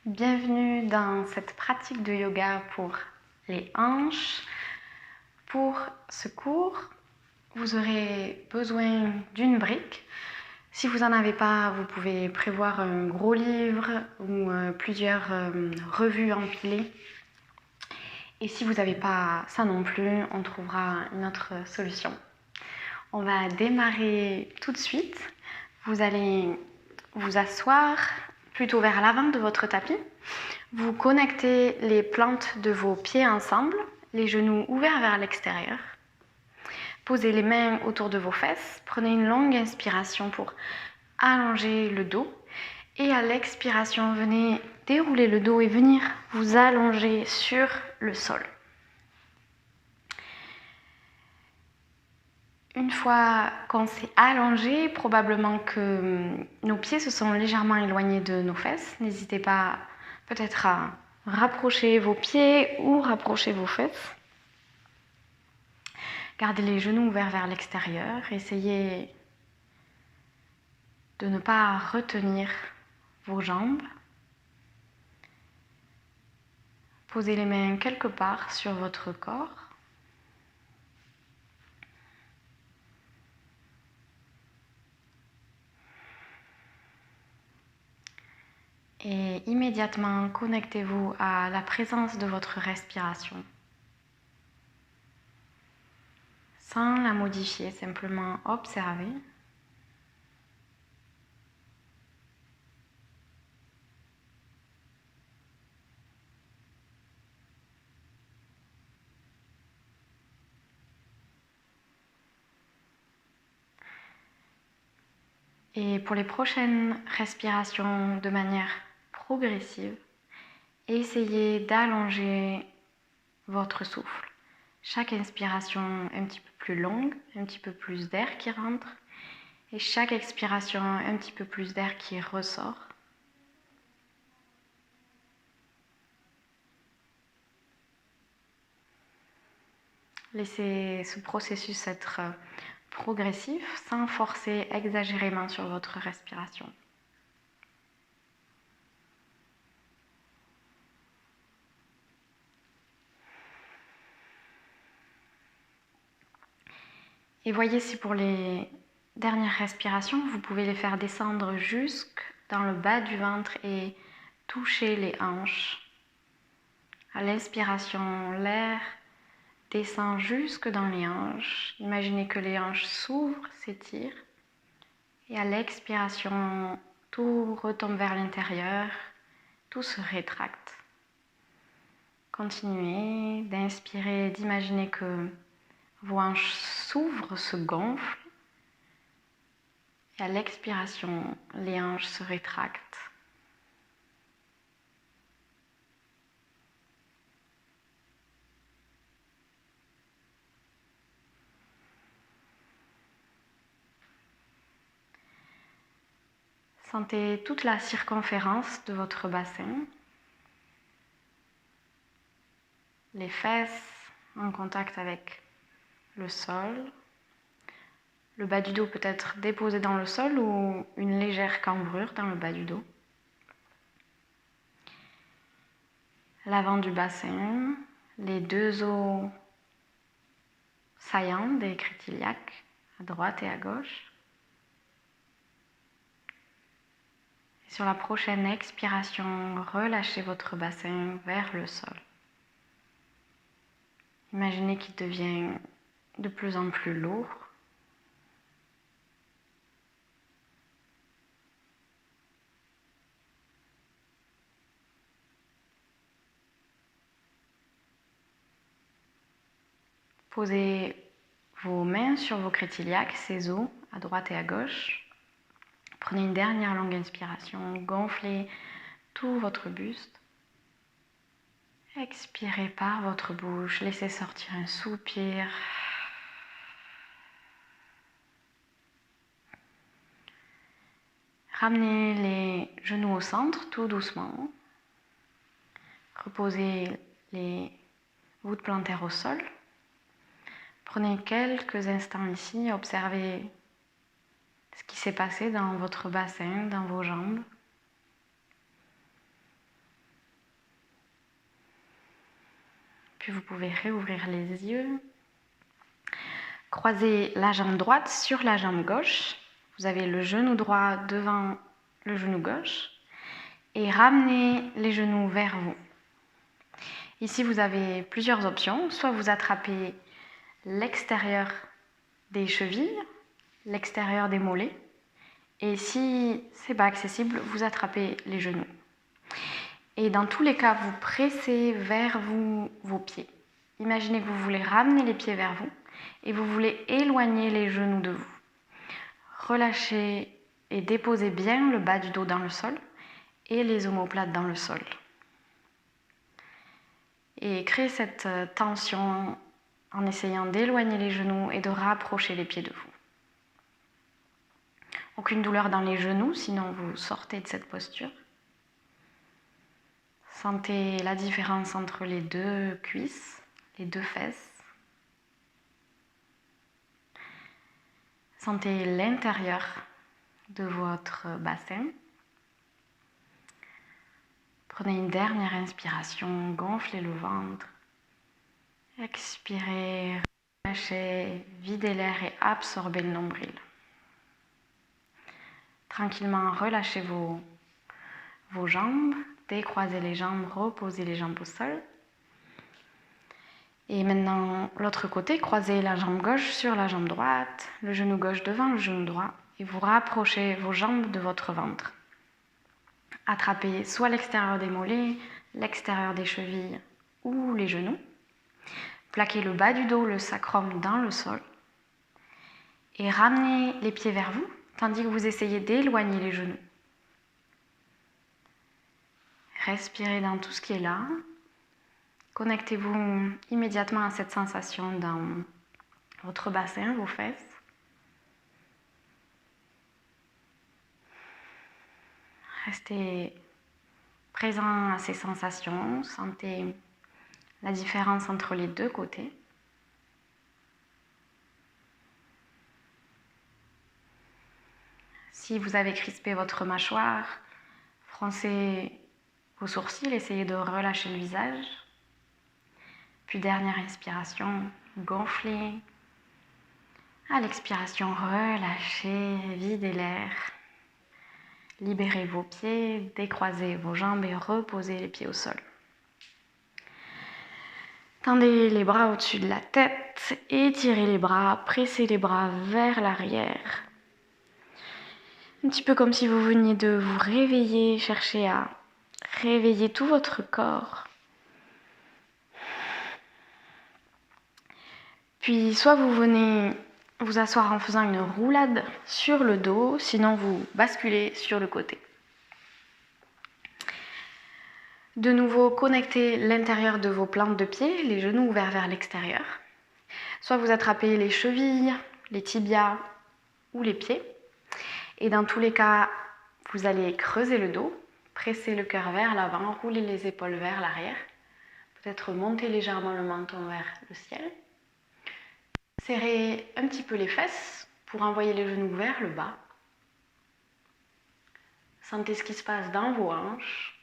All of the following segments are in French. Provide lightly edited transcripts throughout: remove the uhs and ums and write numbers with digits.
Bienvenue dans cette pratique de yoga pour les hanches. Pour ce cours, vous aurez besoin d'une brique. Si vous n'en avez pas, vous pouvez prévoir un gros livre ou plusieurs revues empilées. Et si vous n'avez pas ça non plus, on trouvera une autre solution. On va démarrer tout de suite. Vous allez vous asseoir plutôt vers l'avant de votre tapis. Vous connectez les plantes de vos pieds ensemble, les genoux ouverts vers l'extérieur. Posez les mains autour de vos fesses. Prenez une longue inspiration pour allonger le dos. Et à l'expiration, venez dérouler le dos et venir vous allonger sur le sol. Une fois qu'on s'est allongé, probablement que nos pieds se sont légèrement éloignés de nos fesses. N'hésitez pas peut-être à rapprocher vos pieds ou rapprocher vos fesses. Gardez les genoux ouverts vers l'extérieur. Essayez de ne pas retenir vos jambes. Posez les mains quelque part sur votre corps. Et immédiatement, connectez-vous à la présence de votre respiration. Sans la modifier, simplement observez. Et pour les prochaines respirations de manière progressive, essayez d'allonger votre souffle. Chaque inspiration un petit peu plus longue, un petit peu plus d'air qui rentre, et chaque expiration un petit peu plus d'air qui ressort. Laissez ce processus être progressif sans forcer exagérément sur votre respiration. Et voyez si pour les dernières respirations, vous pouvez les faire descendre jusque dans le bas du ventre et toucher les hanches. À l'inspiration, l'air descend jusque dans les hanches. Imaginez que les hanches s'ouvrent, s'étirent. Et à l'expiration, tout retombe vers l'intérieur, tout se rétracte. Continuez d'inspirer, d'imaginer que vos hanches s'ouvrent, se gonflent. Et à l'expiration, les hanches se rétractent. Sentez toute la circonférence de votre bassin. Les fesses en contact avec le sol. Le bas du dos peut être déposé dans le sol ou une légère cambrure dans le bas du dos. L'avant du bassin, les deux os saillants des crétiliaques à droite et à gauche. Et sur la prochaine expiration, relâchez votre bassin vers le sol. Imaginez qu'il devient de plus en plus lourd. Posez vos mains sur vos crétiliaques, ces os, à droite et à gauche. Prenez une dernière longue inspiration, gonflez tout votre buste. Expirez par votre bouche, laissez sortir un soupir. Ramenez les genoux au centre, tout doucement. Reposez les voûtes plantaires au sol. Prenez quelques instants ici, observez ce qui s'est passé dans votre bassin, dans vos jambes. puis vous pouvez réouvrir les yeux. Croisez la jambe droite sur la jambe gauche. Vous avez le genou droit devant le genou gauche et ramenez les genoux vers vous. Ici, vous avez plusieurs options. Soit vous attrapez l'extérieur des chevilles, l'extérieur des mollets, et si ce n'est pas accessible, vous attrapez les genoux. Et dans tous les cas, vous pressez vers vous vos pieds. Imaginez que vous voulez ramener les pieds vers vous et vous voulez éloigner les genoux de vous. Relâchez et déposez bien le bas du dos dans le sol et les omoplates dans le sol. Et créez cette tension en essayant d'éloigner les genoux et de rapprocher les pieds de vous. Aucune douleur dans les genoux, sinon vous sortez de cette posture. Sentez la différence entre les deux cuisses, les deux fesses. Sentez l'intérieur de votre bassin. Prenez une dernière inspiration, gonflez le ventre. Expirez, relâchez, videz l'air et absorbez le nombril. Tranquillement, relâchez vos jambes, décroisez les jambes, reposez les jambes au sol. Et maintenant, l'autre côté, croisez la jambe gauche sur la jambe droite, le genou gauche devant le genou droit et vous rapprochez vos jambes de votre ventre. Attrapez soit l'extérieur des mollets, l'extérieur des chevilles ou les genoux. Plaquez le bas du dos, le sacrum dans le sol et ramenez les pieds vers vous tandis que vous essayez d'éloigner les genoux. Respirez dans tout ce qui est là. Connectez-vous immédiatement à cette sensation dans votre bassin, vos fesses. Restez présent à ces sensations. Sentez la différence entre les deux côtés. Si vous avez crispé votre mâchoire, froncez vos sourcils, essayez de relâcher le visage. Puis dernière inspiration, gonflez. À l'expiration, relâchez, videz l'air. Libérez vos pieds, décroisez vos jambes et reposez les pieds au sol. Tendez les bras au-dessus de la tête, étirez les bras, pressez les bras vers l'arrière. Un petit peu comme si vous veniez de vous réveiller, cherchez à réveiller tout votre corps. Puis soit vous venez vous asseoir en faisant une roulade sur le dos, sinon vous basculez sur le côté. De nouveau, connectez l'intérieur de vos plantes de pied, les genoux ouverts vers l'extérieur. Soit vous attrapez les chevilles, les tibias ou les pieds. Et dans tous les cas, vous allez creuser le dos, presser le cœur vers l'avant, rouler les épaules vers l'arrière. Peut-être monter légèrement le menton vers le ciel. Serrez un petit peu les fesses pour envoyer les genoux vers le bas. Sentez ce qui se passe dans vos hanches.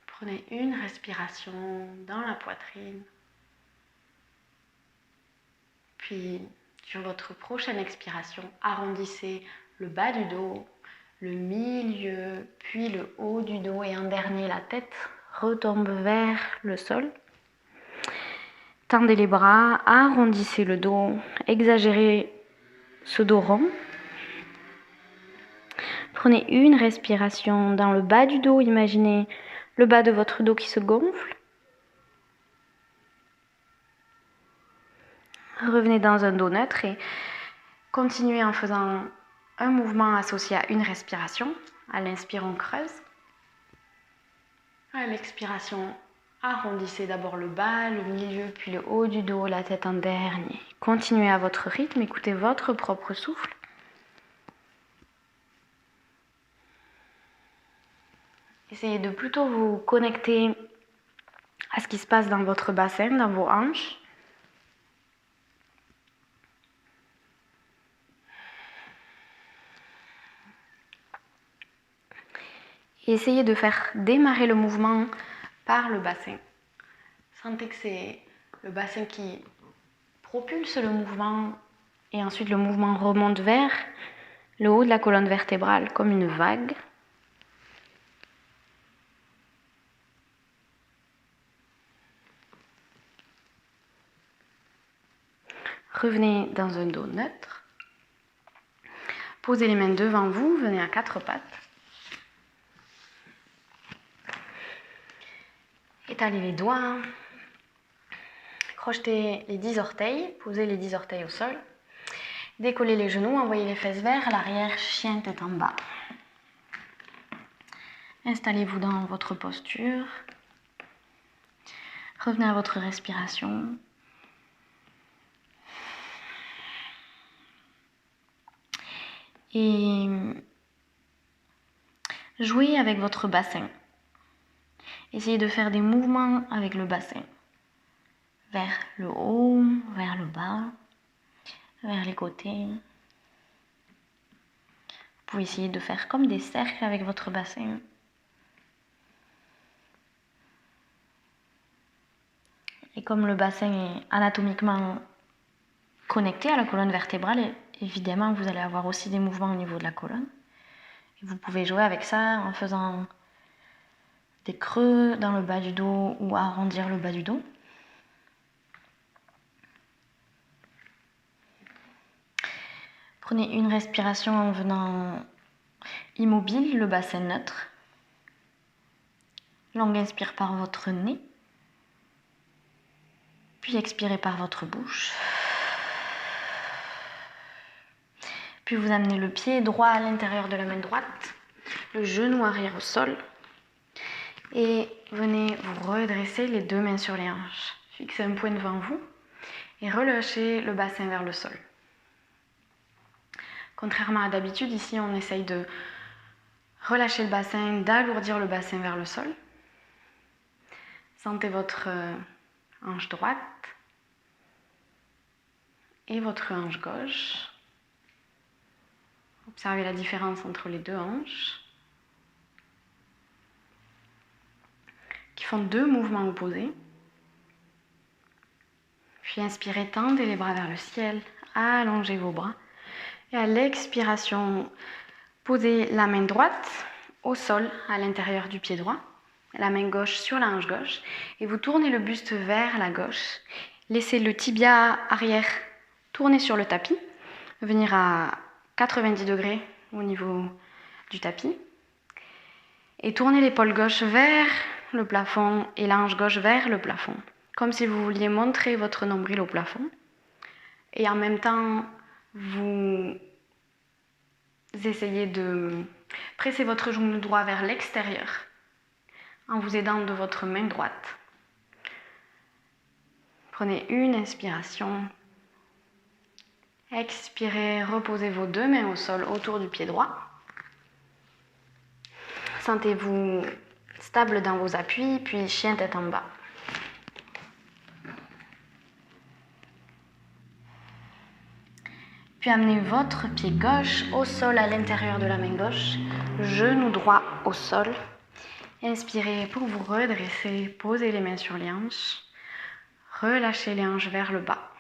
Prenez une respiration dans la poitrine. Puis, sur votre prochaine expiration, arrondissez le bas du dos, le milieu, puis le haut du dos et en dernier, la tête retombe vers le sol. Tendez les bras, arrondissez le dos, exagérez ce dos rond. Prenez une respiration dans le bas du dos, imaginez le bas de votre dos qui se gonfle. Revenez dans un dos neutre et continuez en faisant un mouvement associé à une respiration. À l'inspire, on creuse. À l'expiration, arrondissez d'abord le bas, le milieu, puis le haut du dos, la tête en dernier. Continuez à votre rythme, écoutez votre propre souffle. Essayez de plutôt vous connecter à ce qui se passe dans votre bassin, dans vos hanches. Et essayez de faire démarrer le mouvement par le bassin. Sentez que c'est le bassin qui propulse le mouvement et ensuite le mouvement remonte vers le haut de la colonne vertébrale comme une vague. Revenez dans un dos neutre. Posez les mains devant vous, venez à quatre pattes. Étalez les doigts. Crochetez les 10 orteils, posez les 10 orteils au sol. Décollez les genoux, envoyez les fesses vers l'arrière, chien tête en bas. Installez-vous dans votre posture. Revenez à votre respiration. Et jouez avec votre bassin. Essayez de faire des mouvements avec le bassin. Vers le haut, vers le bas, vers les côtés. Vous pouvez essayer de faire comme des cercles avec votre bassin. Et comme le bassin est anatomiquement connecté à la colonne vertébrale, évidemment, vous allez avoir aussi des mouvements au niveau de la colonne. Et vous pouvez jouer avec ça en faisant des creux dans le bas du dos ou arrondir le bas du dos. Prenez une respiration en venant immobile, le bassin neutre. Longue inspire par votre nez. Puis expirez par votre bouche. Puis vous amenez le pied droit à l'intérieur de la main droite, le genou arrière au sol. Et venez vous redresser les deux mains sur les hanches. Fixez un point devant vous et relâchez le bassin vers le sol. Contrairement à d'habitude, ici on essaye de relâcher le bassin, d'alourdir le bassin vers le sol. Sentez votre hanche droite et votre hanche gauche. Observez la différence entre les deux hanches, qui font deux mouvements opposés. Puis inspirez, tendez les bras vers le ciel, allongez vos bras. Et à l'expiration, posez la main droite au sol à l'intérieur du pied droit, la main gauche sur la hanche gauche, et vous tournez le buste vers la gauche. Laissez le tibia arrière tourner sur le tapis, venir à 90 degrés au niveau du tapis, et tournez l'épaule gauche vers le plafond et la hanche gauche vers le plafond, comme si vous vouliez montrer votre nombril au plafond. Et en même temps, vous essayez de presser votre genou droit vers l'extérieur en vous aidant de votre main droite. Prenez une inspiration. Expirez, reposez vos deux mains au sol autour du pied droit. Sentez-vous stable dans vos appuis, puis chien tête en bas. Puis amenez votre pied gauche au sol à l'intérieur de la main gauche, genou droit au sol. Inspirez pour vous redresser, posez les mains sur les hanches, relâchez les hanches vers le bas.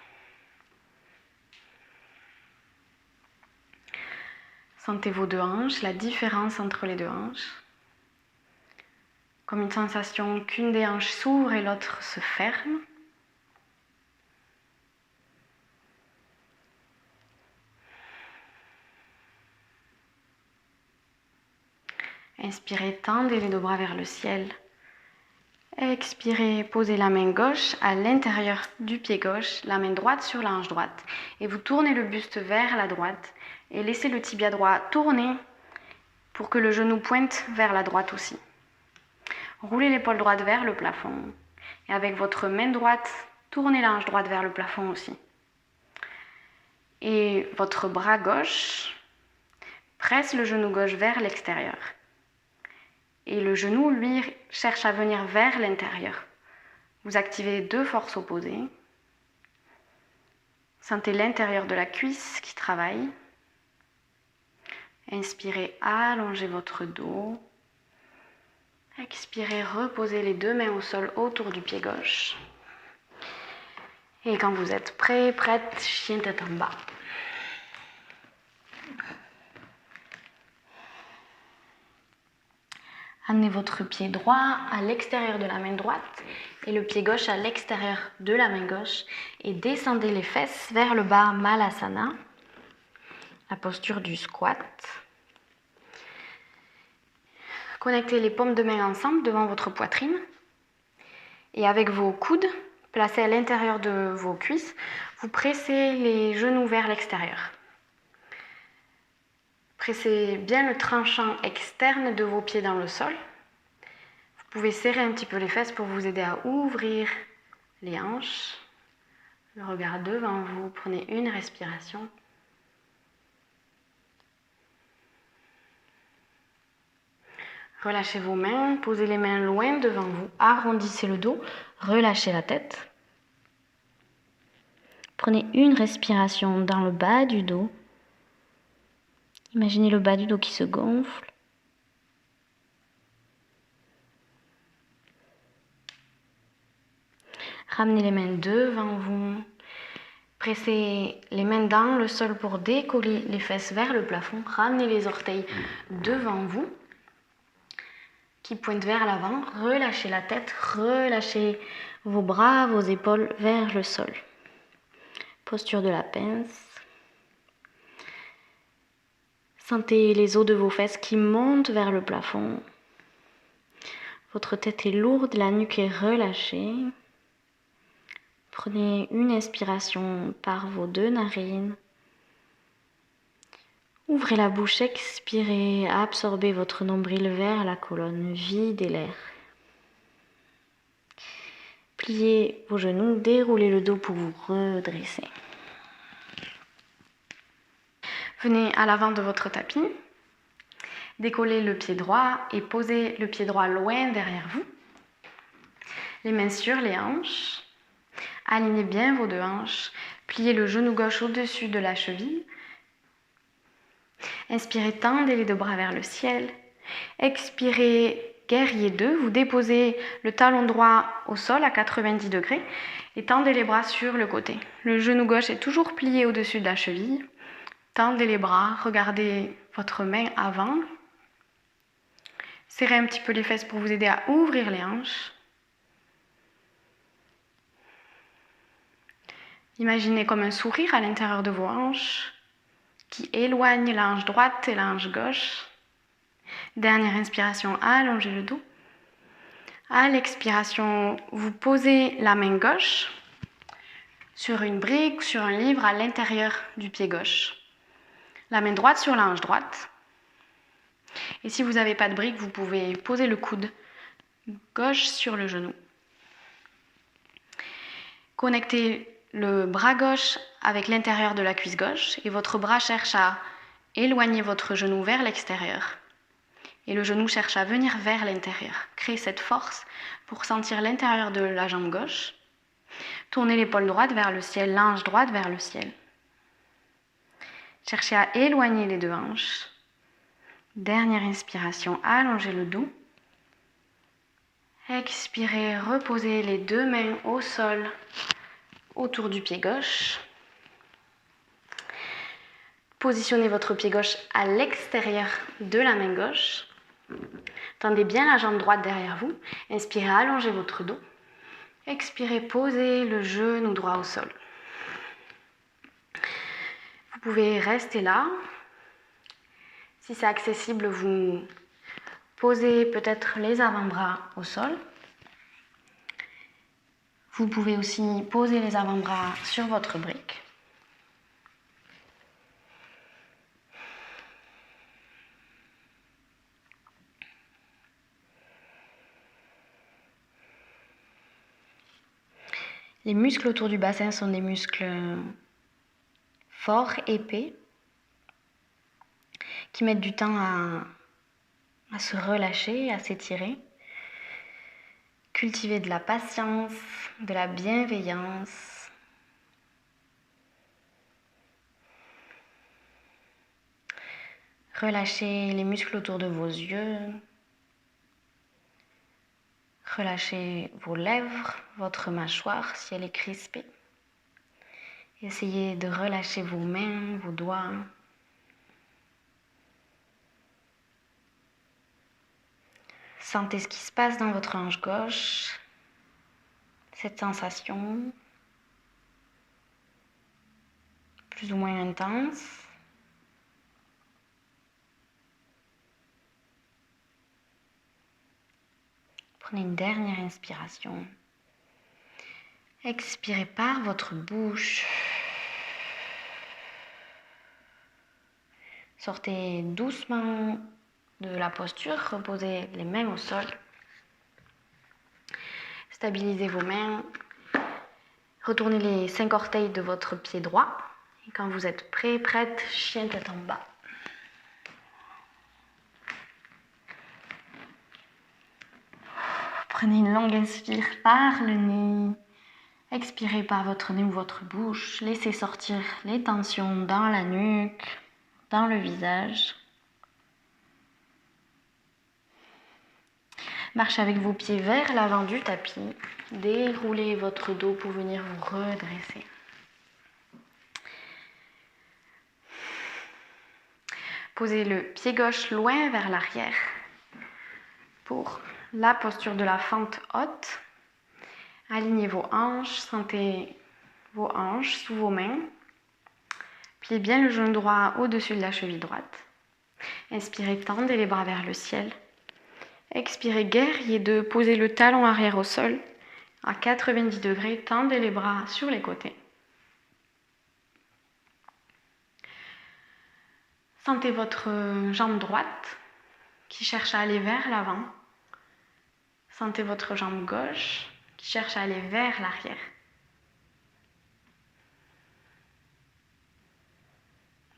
Sentez vos deux hanches, la différence entre les deux hanches, comme une sensation qu'une des hanches s'ouvre et l'autre se ferme. Inspirez, tendez les deux bras vers le ciel. Expirez, posez la main gauche à l'intérieur du pied gauche, la main droite sur la hanche droite. Et vous tournez le buste vers la droite et laissez le tibia droit tourner pour que le genou pointe vers la droite aussi. Roulez l'épaule droite vers le plafond. Et avec votre main droite, tournez la hanche droite vers le plafond aussi. Et votre bras gauche presse le genou gauche vers l'extérieur. Et le genou, lui, cherche à venir vers l'intérieur. Vous activez deux forces opposées. Sentez l'intérieur de la cuisse qui travaille. Inspirez, allongez votre dos. Expirez, reposez les deux mains au sol autour du pied gauche. Et quand vous êtes prêt, prête, chien tête en bas. Amenez votre pied droit à l'extérieur de la main droite et le pied gauche à l'extérieur de la main gauche et descendez les fesses vers le bas, Malasana, la posture du squat. Connectez les paumes de main ensemble devant votre poitrine et avec vos coudes placés à l'intérieur de vos cuisses, vous pressez les genoux vers l'extérieur. Pressez bien le tranchant externe de vos pieds dans le sol. Vous pouvez serrer un petit peu les fesses pour vous aider à ouvrir les hanches. Le regard devant vous, prenez une respiration. Relâchez vos mains, posez les mains loin devant vous, arrondissez le dos, relâchez la tête. Prenez une respiration dans le bas du dos. Imaginez le bas du dos qui se gonfle. Ramenez les mains devant vous. Pressez les mains dans le sol pour décoller les fesses vers le plafond. Ramenez les orteils devant vous, qui pointent vers l'avant. Relâchez la tête, relâchez vos bras, vos épaules vers le sol. Posture de la pince. Sentez les os de vos fesses qui montent vers le plafond. Votre tête est lourde, la nuque est relâchée. Prenez une inspiration par vos deux narines. Ouvrez la bouche, expirez, absorbez votre nombril vers la colonne, videz l'air. Pliez vos genoux, déroulez le dos pour vous redresser. Venez à l'avant de votre tapis, décollez le pied droit et posez le pied droit loin derrière vous. Les mains sur les hanches, alignez bien vos deux hanches, pliez le genou gauche au-dessus de la cheville. Inspirez, tendez les deux bras vers le ciel. Expirez, guerrier 2. Vous déposez le talon droit au sol à 90 degrés et tendez les bras sur le côté. Le genou gauche est toujours plié au-dessus de la cheville. Tendez les bras, regardez votre main avant. Serrez un petit peu les fesses pour vous aider à ouvrir les hanches. Imaginez comme un sourire à l'intérieur de vos hanches qui éloigne la hanche droite et la hanche gauche. Dernière inspiration, allongez le dos. À l'expiration, vous posez la main gauche sur une brique, sur un livre à l'intérieur du pied gauche. La main droite sur la hanche droite. Et si vous n'avez pas de brique, vous pouvez poser le coude gauche sur le genou. Connectez le bras gauche avec l'intérieur de la cuisse gauche et votre bras cherche à éloigner votre genou vers l'extérieur. Et le genou cherche à venir vers l'intérieur. Créez cette force pour sentir l'intérieur de la jambe gauche. Tournez l'épaule droite vers le ciel, l'hanche droite vers le ciel. Cherchez à éloigner les deux hanches. Dernière inspiration, allongez le dos. Expirez, reposez les deux mains au sol autour du pied gauche. Positionnez votre pied gauche à l'extérieur de la main gauche. Tendez bien la jambe droite derrière vous. Inspirez, allongez votre dos. Expirez, posez le genou droit au sol. Vous pouvez rester là. Si c'est accessible, vous posez peut-être les avant-bras au sol. Vous pouvez aussi poser les avant-bras sur votre brique. Les muscles autour du bassin sont des muscles forts, épais, qui mettent du temps à se relâcher, à s'étirer. Cultivez de la patience, de la bienveillance. Relâchez les muscles autour de vos yeux. Relâchez vos lèvres, votre mâchoire si elle est crispée. Essayez de relâcher vos mains, vos doigts. Sentez ce qui se passe dans votre hanche gauche, cette sensation plus ou moins intense. Prenez une dernière inspiration. Expirez par votre bouche. Sortez doucement de la posture, reposez les mains au sol. Stabilisez vos mains. Retournez les 5 orteils de votre pied droit. Et quand vous êtes prêt, prête, chien tête en bas. Prenez une longue inspire par le nez. Expirez par votre nez ou votre bouche. Laissez sortir les tensions dans la nuque, dans le visage. Marchez avec vos pieds vers l'avant du tapis. Déroulez votre dos pour venir vous redresser. Posez le pied gauche loin vers l'arrière pour la posture de la fente haute. Alignez vos hanches, sentez vos hanches sous vos mains. Pliez bien le genou droit au-dessus de la cheville droite. Inspirez, tendez les bras vers le ciel. Expirez, guerrier 2, posez le talon arrière au sol. À 90 degrés, tendez les bras sur les côtés. Sentez votre jambe droite qui cherche à aller vers l'avant. Sentez votre jambe gauche qui cherche à aller vers l'arrière.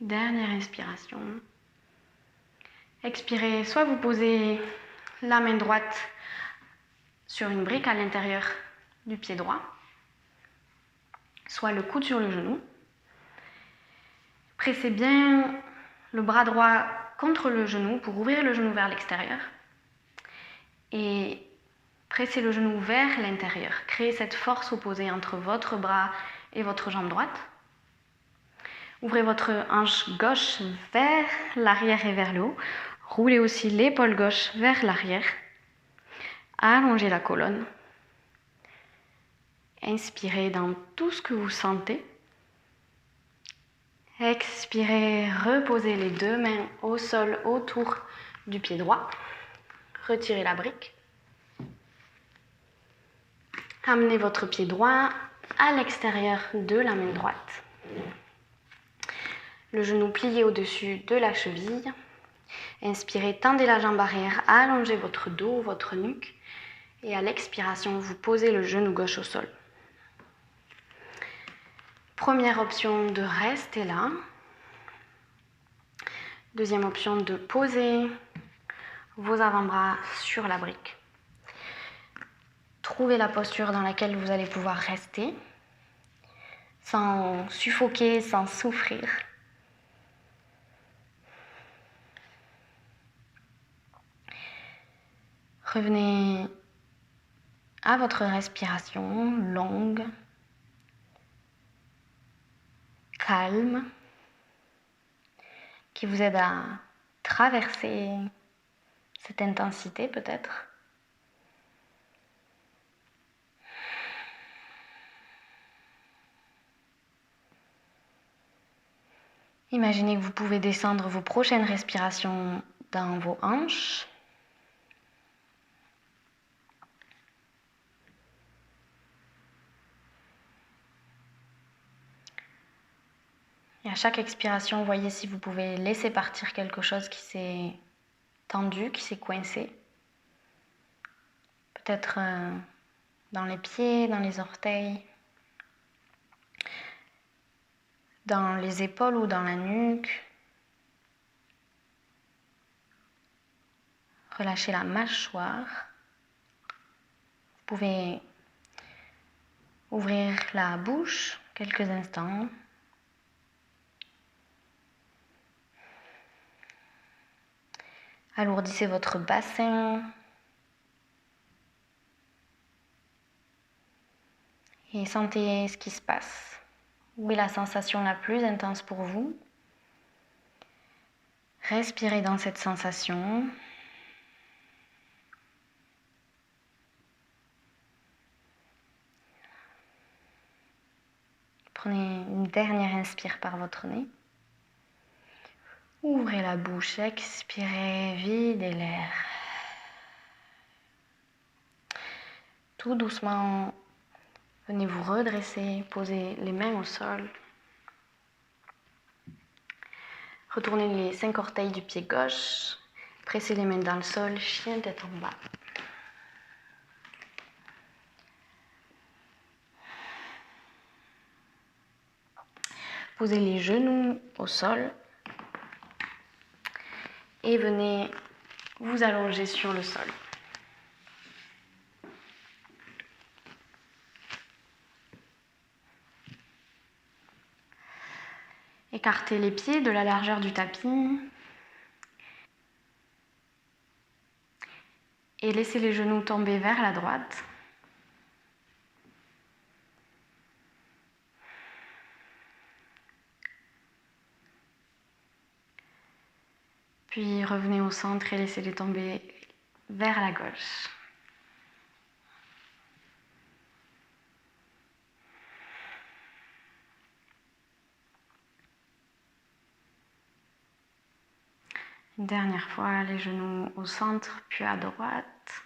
Dernière inspiration. Expirez, soit vous posez la main droite sur une brique à l'intérieur du pied droit, soit le coude sur le genou. Pressez bien le bras droit contre le genou pour ouvrir le genou vers l'extérieur et pressez le genou vers l'intérieur. Créez cette force opposée entre votre bras et votre jambe droite. Ouvrez votre hanche gauche vers l'arrière et vers le haut. Roulez aussi l'épaule gauche vers l'arrière. Allongez la colonne. Inspirez dans tout ce que vous sentez. Expirez, reposez les deux mains au sol autour du pied droit. Retirez la brique. Amenez votre pied droit à l'extérieur de la main droite. Le genou plié au-dessus de la cheville. Inspirez, tendez la jambe arrière, allongez votre dos, votre nuque. Et à l'expiration, vous posez le genou gauche au sol. Première option de rester là. Deuxième option de poser vos avant-bras sur la brique. Trouvez la posture dans laquelle vous allez pouvoir rester sans suffoquer, sans souffrir. Revenez à votre respiration longue, calme, qui vous aide à traverser cette intensité peut-être. Imaginez que vous pouvez descendre vos prochaines respirations dans vos hanches. Et à chaque expiration, voyez si vous pouvez laisser partir quelque chose qui s'est tendu, qui s'est coincé. Peut-être dans les pieds, dans les orteils, dans les épaules ou dans la nuque. Relâchez la mâchoire. Vous pouvez ouvrir la bouche quelques instants. Alourdissez votre bassin. et sentez ce qui se passe. Où est la sensation la plus intense pour vous? Respirez dans cette sensation. Prenez une dernière inspire par votre nez. Ouvrez la bouche, expirez, videz l'air. Tout doucement, venez vous redresser, posez les mains au sol. Retournez les 5 orteils du pied gauche. Pressez les mains dans le sol, chien tête en bas. Posez les genoux au sol et venez vous allonger sur le sol. Écartez les pieds de la largeur du tapis et laissez les genoux tomber vers la droite. Puis revenez au centre et laissez-les tomber vers la gauche. Une dernière fois, les genoux au centre, puis à droite.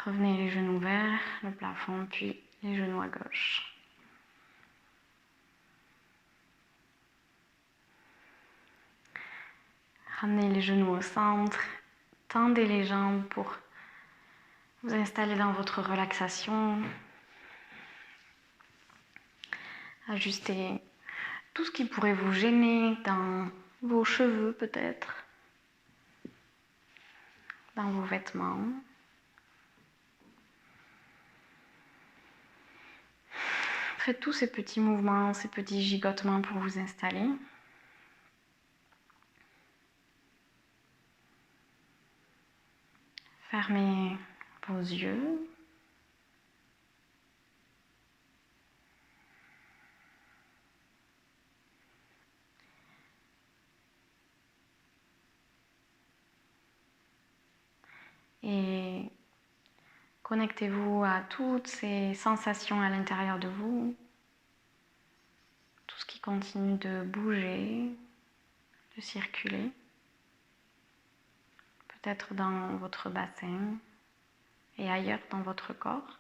Revenez les genoux vers le plafond, puis les genoux à gauche. Ramenez les genoux au centre, tendez les jambes pour vous installer dans votre relaxation. Ajustez tout ce qui pourrait vous gêner dans vos cheveux peut-être, dans vos vêtements. Faites tous ces petits mouvements, ces petits gigotements pour vous installer. Fermez vos yeux. Et connectez-vous à toutes ces sensations à l'intérieur de vous. Tout ce qui continue de bouger, de circuler. Peut-être dans votre bassin et ailleurs dans votre corps.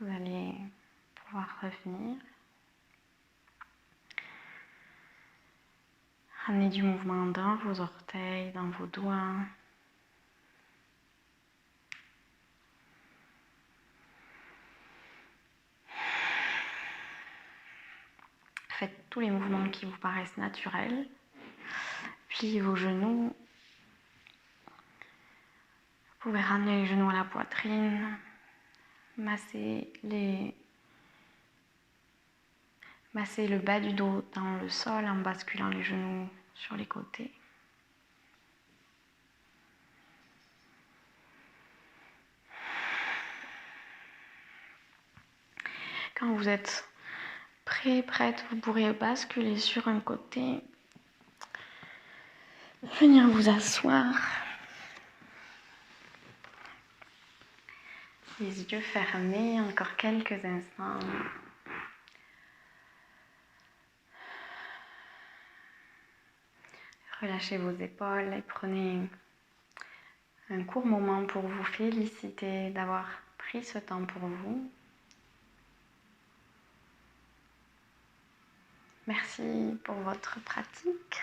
Vous allez pouvoir revenir. Ramenez du mouvement dans vos orteils, dans vos doigts. Faites tous les mouvements qui vous paraissent naturels. Pliez vos genoux. Vous pouvez ramener les genoux à la poitrine. Massez le bas du dos dans le sol en basculant les genoux sur les côtés. Quand vous êtes prêt, prête, vous pourrez basculer sur un côté. Venir vous asseoir. Les yeux fermés, encore quelques instants. Relâchez vos épaules et prenez un court moment pour vous féliciter d'avoir pris ce temps pour vous. Merci pour votre pratique.